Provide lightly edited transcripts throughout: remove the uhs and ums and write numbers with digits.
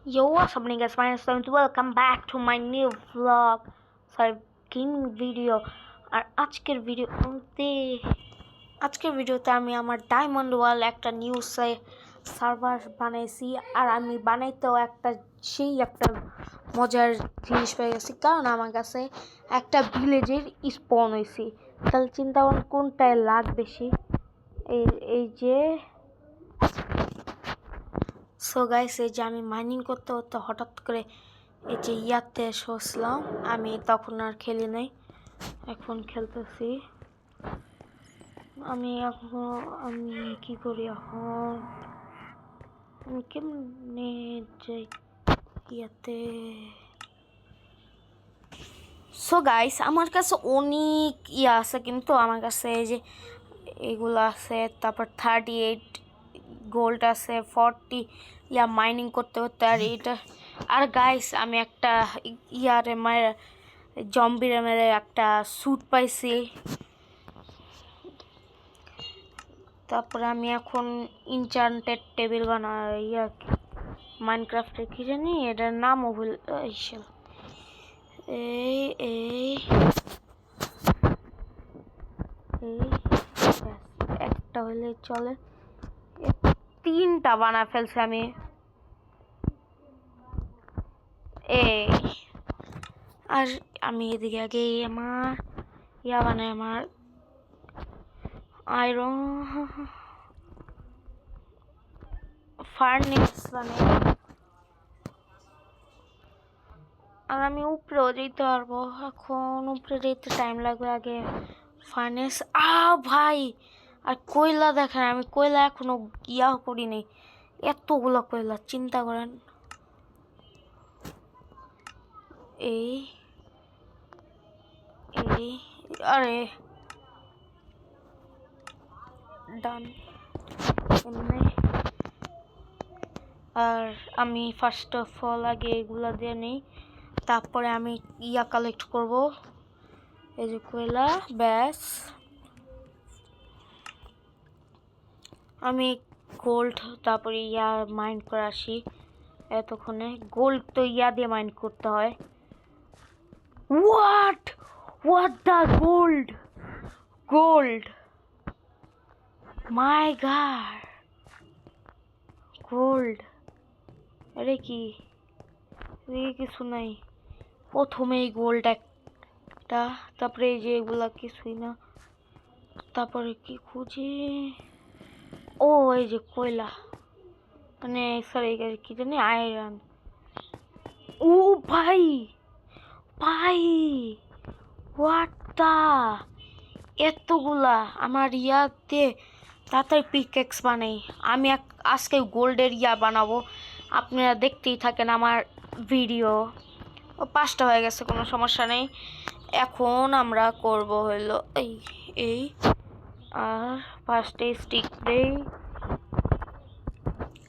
Yo, what's up, niggas? My name is Storm. Welcome back to my new vlog. Sorry, gaming video. আর আজকের ভিডিওতে আমি আমার diamond ওয়াল একটা new server বানাইছি। আর আমি বানাইতেও একটা মজার জিনিস পেয়ে গেছি, কারণ আমার কাছে একটা ভিলেজের স্পন হয়েছি। তাহলে চিন্তা করুন কোনটায় লাগ বেশি। এই যে সো গাইস, এই যে আমি মাইনিং করতে করতে হঠাৎ করে এই যে ইয়াতে সসলাম। আমি তখন আর খেলি নাই, এখন খেলতেছি। আমি কি করি এখন? আমি কেমনে যাই ইয়াতে? সো গাইস, আমার কাছে অনেক ইয়া আছে, কিন্তু আমার কাছে এই যে এগুলো আছে, তারপর 38 গোল্ড আছে, 40 ইয়া মাইনিং করতে করতে। আর এটা আর গাইস, আমি একটা জম্বিরে মেরে একটা স্যুট পাইছি। তারপরে আমি এখন ইনচান্টেড টেবিল বানাই মাইনক্রাফটের, কি জানি এটার নামও ভুল। একটা হলে চলে, তিনটা বানা ফেলছি আমি। আর আমি এদিকে আগে আমার বানাই, আমার আয়রন ফার্নেস বানাই। আর আমি উপরেও যেতে পারবো, এখন উপরে যেতে টাইম লাগবে। আগে ফার্নেস ভাই, আর কয়লা দেখেন, আমি কয়লা এখনো করিনি। এতগুলো কয়লা চিন্তা করেন। আরে ডান। আর আমি ফার্স্ট অফ অল আগে এগুলা দিয়ে নিই, তারপরে আমি কালেক্ট করব। এই যে কয়লা, ব্যাস। আমি গোল্ড তারপরে মাইন্ড করে আসি। এতক্ষণে গোল্ড তো দিয়ে মাইন্ড করতে হয়। What the gold my god, gold! আরে কি কিছু নাই, প্রথমেই গোল্ড একটা, তারপরে এই যে এগুলা কিছুই না। তারপরে কি খুঁজি? এই যে কয়লা, মানে সরি কি জানি, আয়রন। ভাই হোয়াট দা, এতগুলা আমার ইয়াতে। তাড়াতাড়ি পিকেক্স বানাই। আমি আজকে গোল্ডের বানাবো, আপনারা দেখতেই থাকেন আমার ভিডিও। 5টা হয়ে গেছে, কোনো সমস্যা নেই। এখন আমরা করব হলো এই আর ফার্স্টে স্টিক দেই।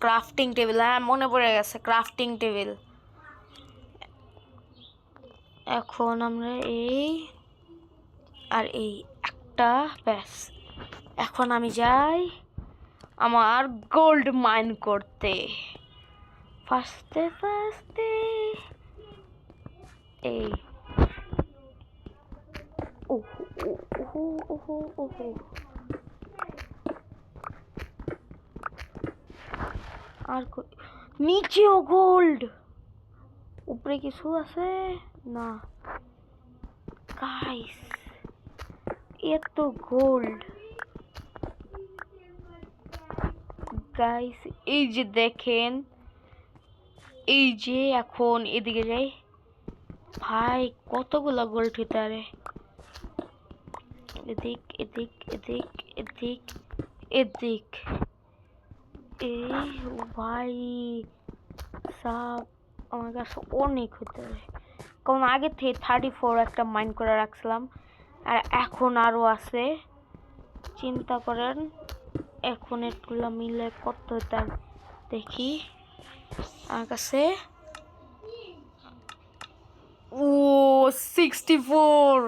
ক্রাফটিং টেবিল, মনে পড়ে গেছে, ক্রাফটিং টেবিল। এখন আমরা আর একটা, ব্যাস। এখন আমি যাই আমার গোল্ড মাইন করতে, ফার্স্টে আর নিচেও গোল্ড, উপরে কিছু আছে না গাইস, এত গোল্ড গাইস। এই যে দেখেন, এই যে এখন এদিকে যাই ভাই, কতগুলা গোল্ড হইতে পারে। এদিক এদিক এদিক এদিক এদিক, ভাই সব আমার কাছে অনেক হতে পারে, কারণ আগে থেকে 34 একটা মাইন্ড করে রাখছিলাম, আর এখন আরো আছে। চিন্তা করেন এখন এগুলো মিলে কত হতে দেখি। আমার কাছে 64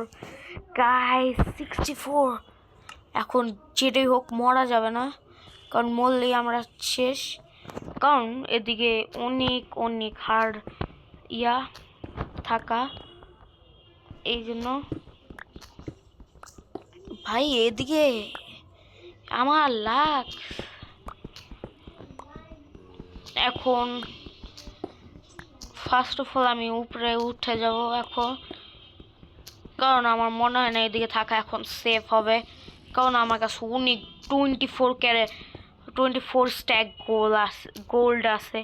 গাইস, 64। এখন যেটাই হোক মরা যাবে না, কারণ মরলেই আমরা শেষ। কারণ এদিকে অনেক অনেক হার্ড ইয়া থাকা, এই জন্য। ভাই এদিকে আমার লাক এখন ফার্স্ট অফ অল আমি উপরে উঠে যাব এখন, কারণ আমার মনে হয় না এদিকে থাকা এখন সেফ হবে, কারণ আমার কাছে অনেক 24 স্ট্যাক গোল্ড আছে।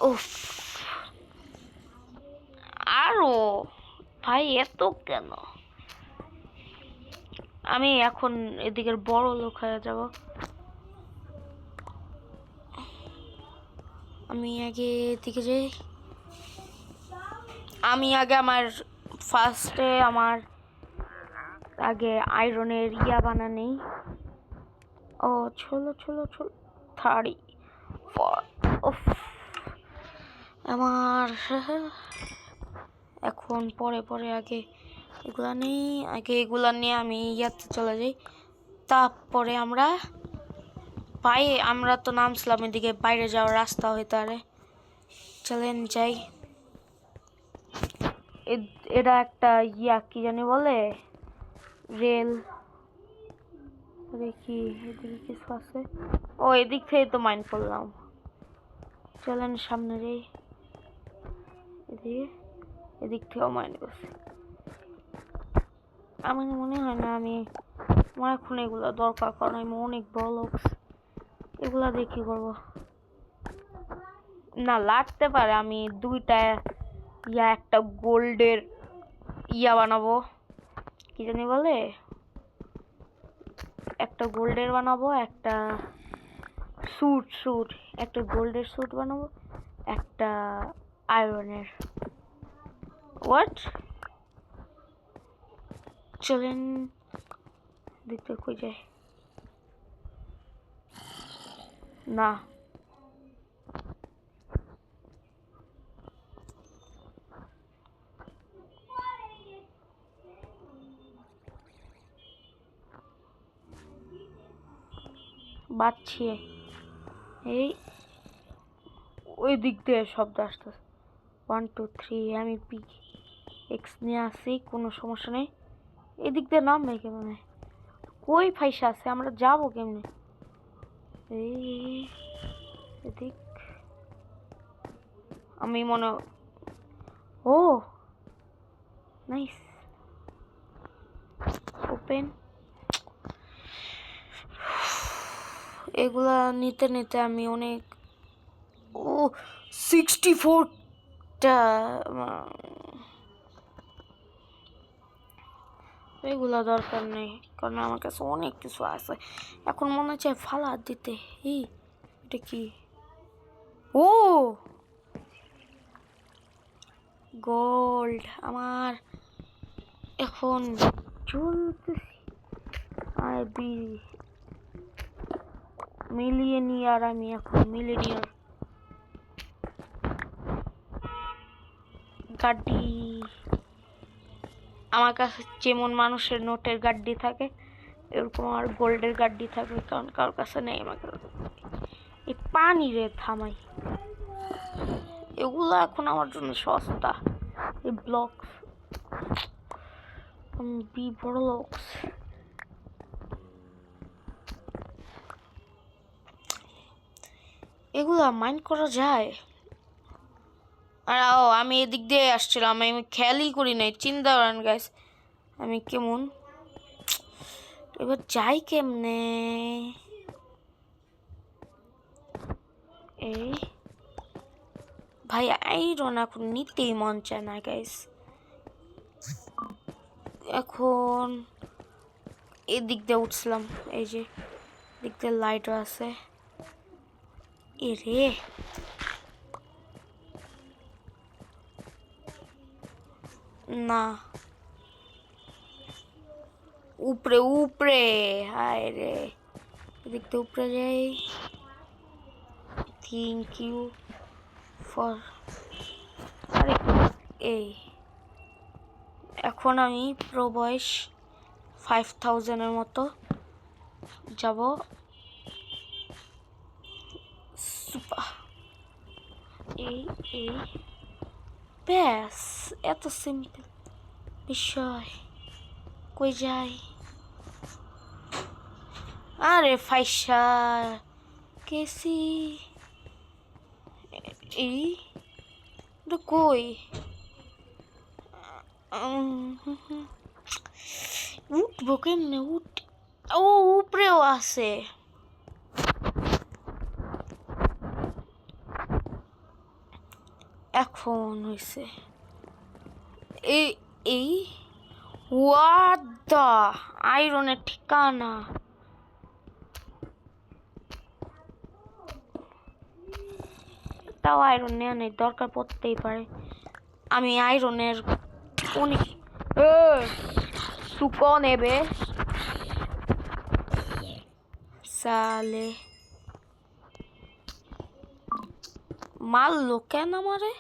উফ, আরো ভাই এত কেন? আমি এখন এদিকের বড় লোক হয়ে যাব। আমি আগে এদিকে যাই, আমি আগে আমার ফার্স্টে আমার আগে আয়রনের ইয়া বানানি। ও চলো চলো চলো 34। আমার এখন পরে পরে আগে এগুলা নিয়ে আমি ইয়াতে চলে যাই। তারপরে আমরা তো নামছিলাম এদিকে, বাইরে যাওয়ার রাস্তা হইতে পারে, চলেন যাই। এটা একটা ইয়া কি জানি বলে, রেল। দেখি এদিকে কিছু আছে, ও এদিক থেকে তো মাইন্ড করলাম। চলেন সামনে যাই, এদিক থেকেও মাইন্ড করছি। আমার মনে হয় না আমার এখন এগুলো দরকার, কারণ আমি অনেক বড় লোক, এগুলা দেখি করব না, লাগতে পারে। আমি দুইটা ইয়া একটা গোল্ডের ইয়া বানাবো, কি জানি বলে, একটা গোল্ডের বানাবো, একটা স্যুট একটা গোল্ডের স্যুট বানাবো, একটা আয়রনের। হোয়াট, চলেন দেখতে কই যায় না। বাচ্ছি এই ওই দিক দিয়ে শব্দ আসতেছে। 1 2 3 আমি এক্স নিয়ে আসি, কোনো সমস্যা নেই। এদিক দিয়ে নামবে কেমনে? কই ফাইসা আছে, আমরা যাবো কেমনে? এই এদিক আমি মনে, ও নাইস, ওপেন। এগুলা নিতে নিতে আমি অনেক 64টা, এগুলা দরকার নেই, কারণ আমার কাছে অনেক কিছু আছে। এখন মনে হচ্ছে ফালা দিতে। এটা কি? ও গোল্ড আমার এখন চলতেছি। মিলিয়নিয়ার, আমি এখন মিলিয়নিয়ার। গাড়ি আমার কাছে যেমন মানুষের নোটের গাড়ি থাকে, এরকম আমার গোল্ডের গাড়ি থাকবে, কারণ কারোর কাছে নেই। আমাকে এই পানি রে থামাই, এগুলো এখন আমার জন্য সস্তা। এই ব্লকস, বড় লোক, এগুলা মাইন্ড করা যায়। আর আমি এদিক দিয়ে আসছিলাম, আমি খেয়ালই করি নাই, চিন্তা করেন গাইস আমি কেমন। এবার যাই কেমনে? এই ভাই আইরন এখন নিতেই মন চায় না গাইস। এখন এদিক দিয়ে উঠছিলাম, এই যে দিক দিয়ে লাইটও আছে। এরে না, উপরে উপরে, হায় রে, এদিক দিয়ে উপরে যাই। থ্যাংক ইউ ফর, আরে এই এখন আমি প্রো বয়স 5000-এর মতো যাব। এই এই ব্যাস, এত সিম্পল বিষয়। কই যাই? আরে ফাইসা কেসি এই কই? উঠবো কেমনে? ও উপরেও আছে। এখন হইছে এই এই হোয়াট দা আয়রনের ঠিকানা। তাও আয়রন নেওয়া নেই, দরকার পড়তেই পারে। আমি আয়রনের অনেক তু কন এবে সালে মারলো কেন আমারে?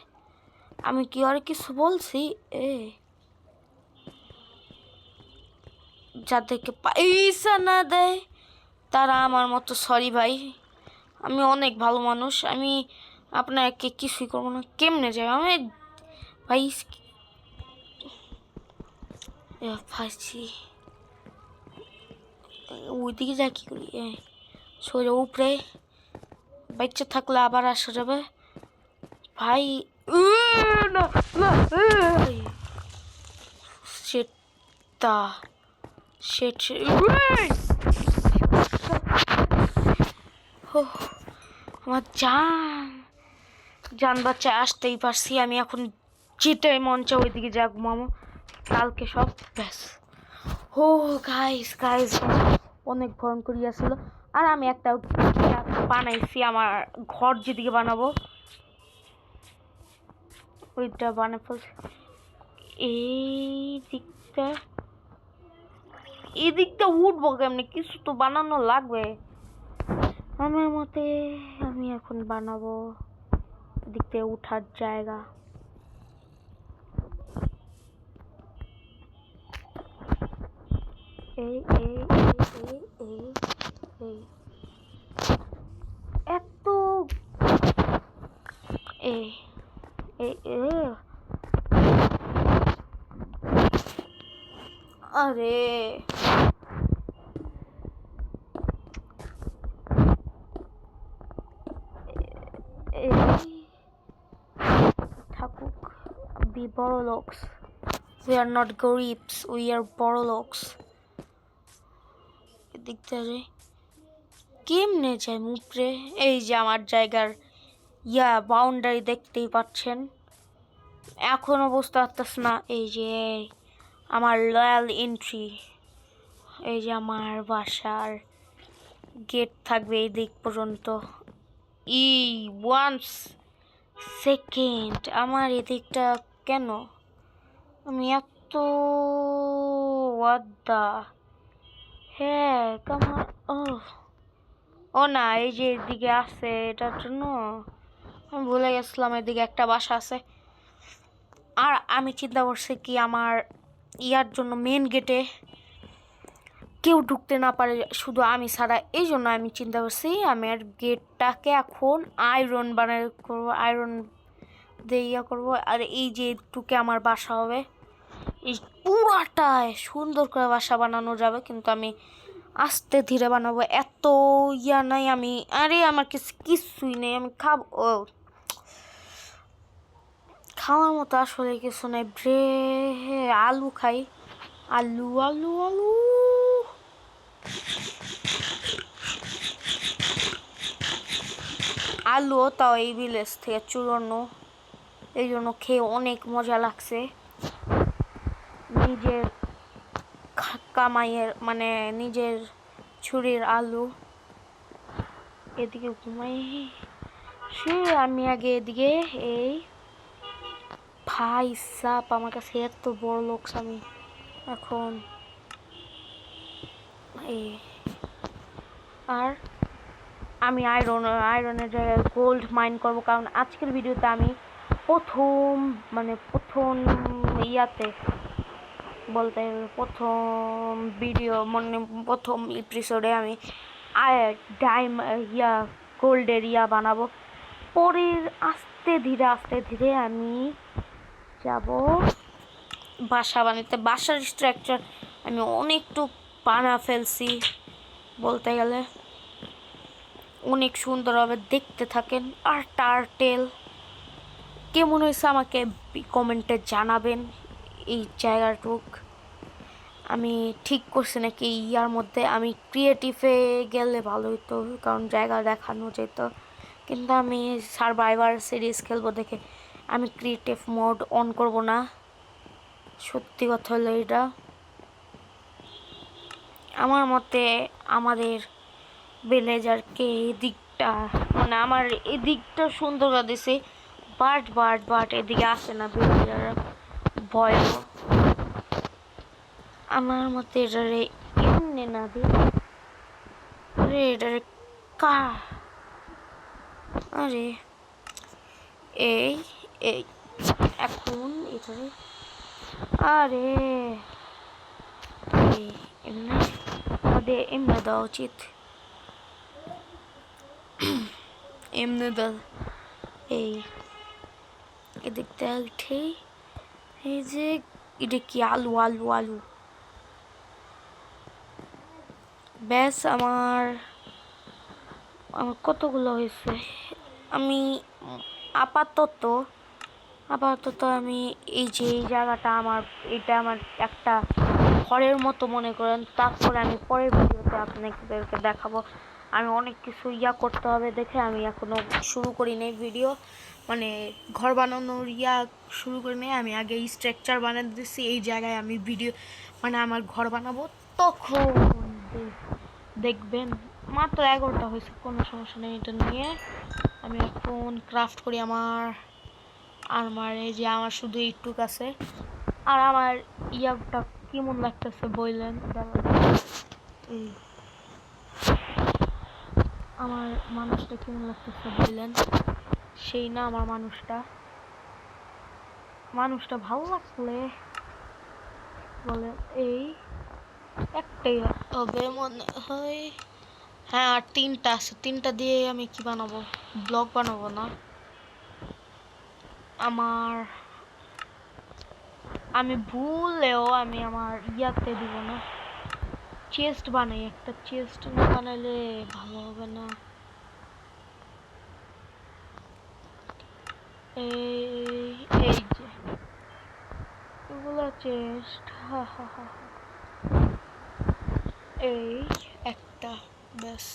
আমি কি আর কিছু বলছি? যাদেরকে পয়সা না দেয় তারা আমার মতো, সরি ভাই, আমি অনেক ভালো মানুষ, আমি আপনাকে কিছুই করবো না। কেমনে যাই আমি ভাই? ফাঁসি ওইদিকে যা কি করি? শরীরের উপরে বাচ্চা থাকলে আবার আসা যাবে ভাই। না না সেটা আমার জান বাচ্চা আসতেই পারছি। আমি এখন যেটাই মন চাই ওইদিকে যাক মামা, কালকে সব ব্যাস। গাইস অনেক ভয়ঙ্কর ছিল। আর আমি একটা বানাইছি, আমার ঘর যেদিকে বানাবো ওইটা বানাই ফেলছি। এই দিকটা উঠবো কেমনি? কিছু তো বানানো লাগবে আমার মতে। আমি এখন বানাবো দিক থেকে উঠার জায়গা। এই এই এই এই এই এত এই এই আরে থাকুক। বি বড় লোকস, we are not গরিবস, we are বড় লোকস। এদিক থেকে কেমনে যাই উপরে? এই যে আমার জায়গার বাউন্ডারি দেখতেই পাচ্ছেন। এখনো বুঝতে পারতেছ না? এই যে আমার লয়াল এন্ট্রি, এই যে আমার বাসার গেট থাকবে এই দিক পর্যন্ত। ওয়ান সেকেন্ড, আমার এদিকটা কেন? আমি এত হ্যাঁ কেমন? ও না, এই যে এদিকে আছে, এটার জন্য আমি ভুলে গেছিলাম এদিকে একটা বাসা আছে। আর আমি চিন্তা করছি কি, আমার জন্য মেন গেটে কেউ ঢুকতে না পারে শুধু আমি ছাড়া। এই জন্য আমি চিন্তা করছি আমার গেটটাকে এখন আয়রন বানাই করবো, আয়রন দিয়ে করবো। আর এই যে টুকে আমার বাসা হবে, এই পুরাটায় সুন্দর করে বাসা বানানো যাবে, কিন্তু আমি আস্তে ধীরে বানাবো। এত নাই আমি। আরে আমার কিছুই নেই, আমি খাওয়ার মতো আসলে কিছু নেই। আলু খাই, আলু আলু আলু আলু, তাও এই ভিলেজ থেকে চুরানো, এই জন্য খেয়ে অনেক মজা লাগছে। নিজের কামাইয়ের মানে নিজের ছুরির আলু। এদিকে ঘুমাই আমি আগে, এদিকে এই ভাই সাপ আমার কাছে এত বড় লোক। আমি এখন আর আমি আয়রনের জায়গায় গোল্ড মাইন করব, কারণ আজকের ভিডিওতে আমি প্রথম ইয়াতে বলতে প্রথম ভিডিও প্রথম এপিসোডে আমি গোল্ডের বানাবো। পরের আস্তে ধীরে আমি যাব বাসা বানাতে। বাসার স্ট্রাকচার আমি অনেকটুক বানা ফেলছি, বলতে গেলে অনেক সুন্দর হবে, দেখতে থাকেন। আর টার্টেল কেমন হয়েছে আমাকে কমেন্টে জানাবেন। এই জায়গাটুক আমি ঠিক করছি নাকি ইয়ার মধ্যে আমি ক্রিয়েটিভে গেলে ভালো হতো, কারণ জায়গা দেখানো যেত, কিন্তু আমি সারভাইভার সিরিজ খেলবো দেখে আমি ক্রিয়েটিভ মোড অন করব না। সত্যি কথা হলো এটা, আমার মতে আমাদের ভিলেজারকে এই দিকটা মানে আমার এই দিকটা সুন্দর করে দিছে, বাট এদিকে আসে না ভিলেজাররা, ভয়। আমার মতে এটারে এমনি না দি, আরে এটারে কা আরে এই এই এখন এটারে আরে এমনি আমাদের এমনি দেওয়া উচিত, এমনি দেওয়া। এই এদিক দিয়ে উঠে এই যে এটা কি আলু আলু আলু, ব্যাস আমার কতগুলো হয়েছে। আমি আপাতত আমি এই যে এই জায়গাটা আমার, এটা আমার একটা ঘরের মতো মনে করেন, তারপরে আমি পরের ভিডিওতে আপনাদেরকে দেখাবো। আমি অনেক কিছু করতে হবে দেখে আমি এখনো শুরু করি নাই ভিডিও, মানে ঘর বানানোর শুরু করি নাই। আমি আগে স্ট্রাকচার বানিয়ে দিচ্ছি, এই জায়গায় আমি ভিডিও মানে আমার ঘর বানাবো, তখন দেখবেন। মাত্র 11টা হয়েছে, কোনো সমস্যা নেই, এটা নিয়ে আমি এখন ক্রাফট করি। আমার এই যে আমার শুধু এইটুক আছে। আর আমার ইয়াটা কেমন লাগতেছে বললেন, এই আমার মানুষটা কেমন লাগতেছে বললেন, সেই না আমার মানুষটা ভালো লাগলে বলেন। এই একটাই হবে মনে হয়, হ্যাঁ আর 3টা আছে, 3টা দিয়ে আমি কি বানাবো, ব্লক বানাবো না। আমি ভুলেও আমি আমার ইয়াতে দিব না, চেস্ট বানাই, একটা চেস্ট না বানাইলে ভালো হবে না। এই যে এগুলো চেস্ট, এই একটা ব্যাস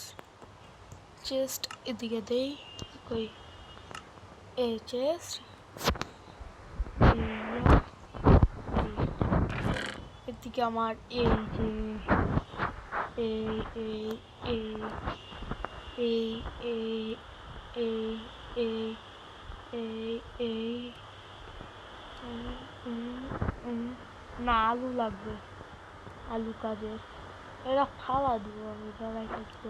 চেস্ট এদিকে দেই, কই এই চেস্ট, এদিকে আমার এই যে এই এই এই এই এই এই এই এই এই না আলু লাগবে, আলু কাজের, এরা খাওয়া দিব আমি দাঁড়াই একটু।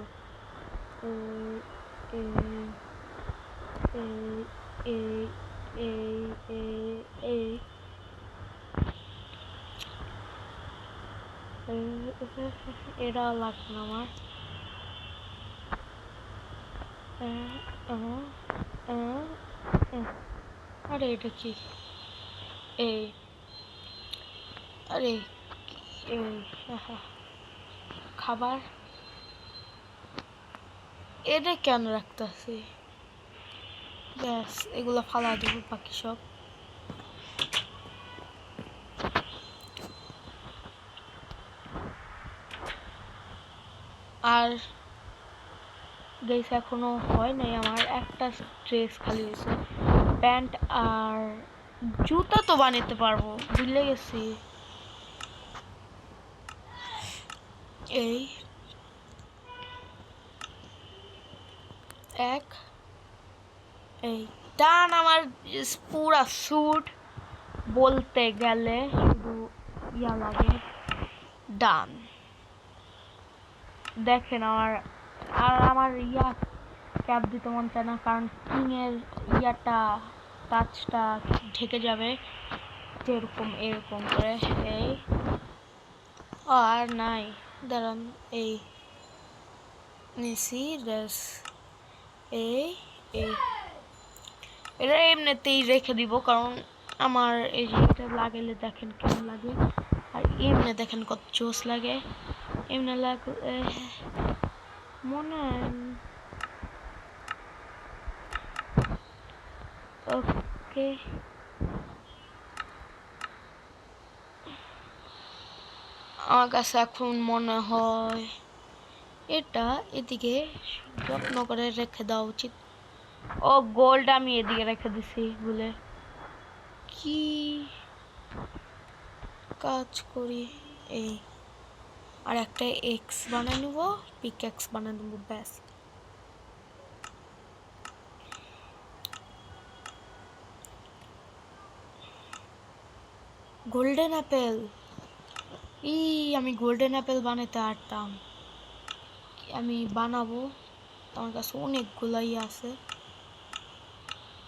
এরা লাগবে না আমার। আরে এটা কি, এই আরে এই খাবার এটা কেন রাখতেছি, ব্যাস এগুলো ফালা দেবো বাকি সব। আর গাইস এখনো হয় নাই, আমার একটা ড্রেস খালি হয়েছে, প্যান্ট আর জুতা তো বানাতে পারবো, ভুলে গেছি। এই এক এই ডান, আমার পুরা স্যুট বলতে গেলে শুধু লাগে, ডান। দেখেন আমার ক্যাপ দিতে মন চায় না, কারণ কিংয়ের টাচটা ঢেকে যাবে, যেরকম এরকম করে। এই আর নাই, দাঁড়ান, এই নিছি ড্রেস, এই এটা এমনিতেই রেখে দিব, কারণ আমার এই যে এটা লাগাইলে দেখেন কেমন লাগে, আর এমনি দেখেন কত জোস লাগে। এমনি লাগলে মনে হয় ওকে। আমার কাছে এখন মনে হয় এটা এদিকে যত্ন করে রেখে দেওয়া উচিত। ও গোল্ড আমি এদিকে রেখে দিছি বলে কি কাজ করি, এই আর একটা এক্স বানিয়ে নেব, পিক এক্স বানিয়ে নেব, ব্যাস। গোল্ডেন অ্যাপেল, আমি গোল্ডেন অ্যাপেল বানাতে পারতাম, আমি বানাবো, আমার কাছে অনেকগুলাই আছে,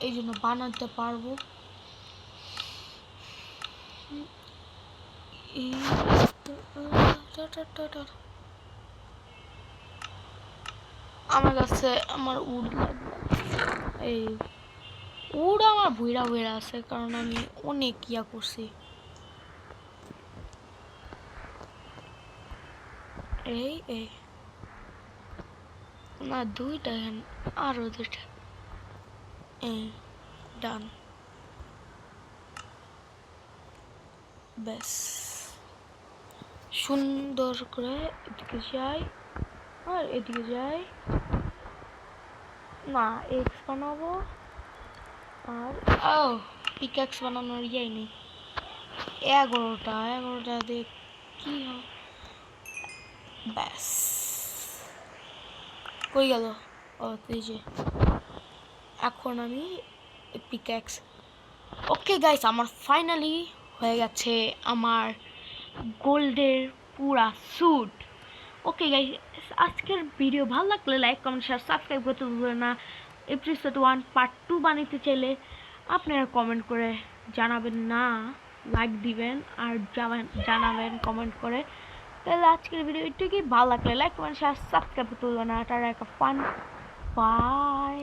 এই জন্য বানাতে পারবো। আমার কাছে আমার উড লাগবে, এই উড আমার ভুইরা ভুইরা আছে, কারণ আমি অনেক ইয়া করছি। এই এই না দুইটা, আরো দুইটা, এই ডান, ব্যাস। সুন্দর করে এদিকে যাই আর এদিকে যাই, না এক্স বানাবো, আর ও পিক্যাক্স বানানোর ইয়েই নেই। 11টা দিয়ে কি হয়, ব্যাস। কই গেল, ও এই যে এখন আমি পিক্যাক্স। ওকে গাইস, আমার ফাইনালি হয়ে গেছে আমার গোল্ডের পুরা স্যুট। ওকে গাইস, আজকের ভিডিও ভালো লাগলে লাইক কমেন্ট শেয়ার সাবস্ক্রাইব করতে ভুলবেন না। এপিসোড 1 পার্ট 2 বানাতে চাইলে আপনারা কমেন্ট করে জানাবেন, না লাইক দিবেন আর জানাবেন কমেন্ট করে। তাহলে আজকের ভিডিও একটু কি ভালো লাগলে লাইক কমেন্ট শেয়ার সাবস্ক্রাইব করতে ভুলবেন না। টাটা, একটা ফান, বাই।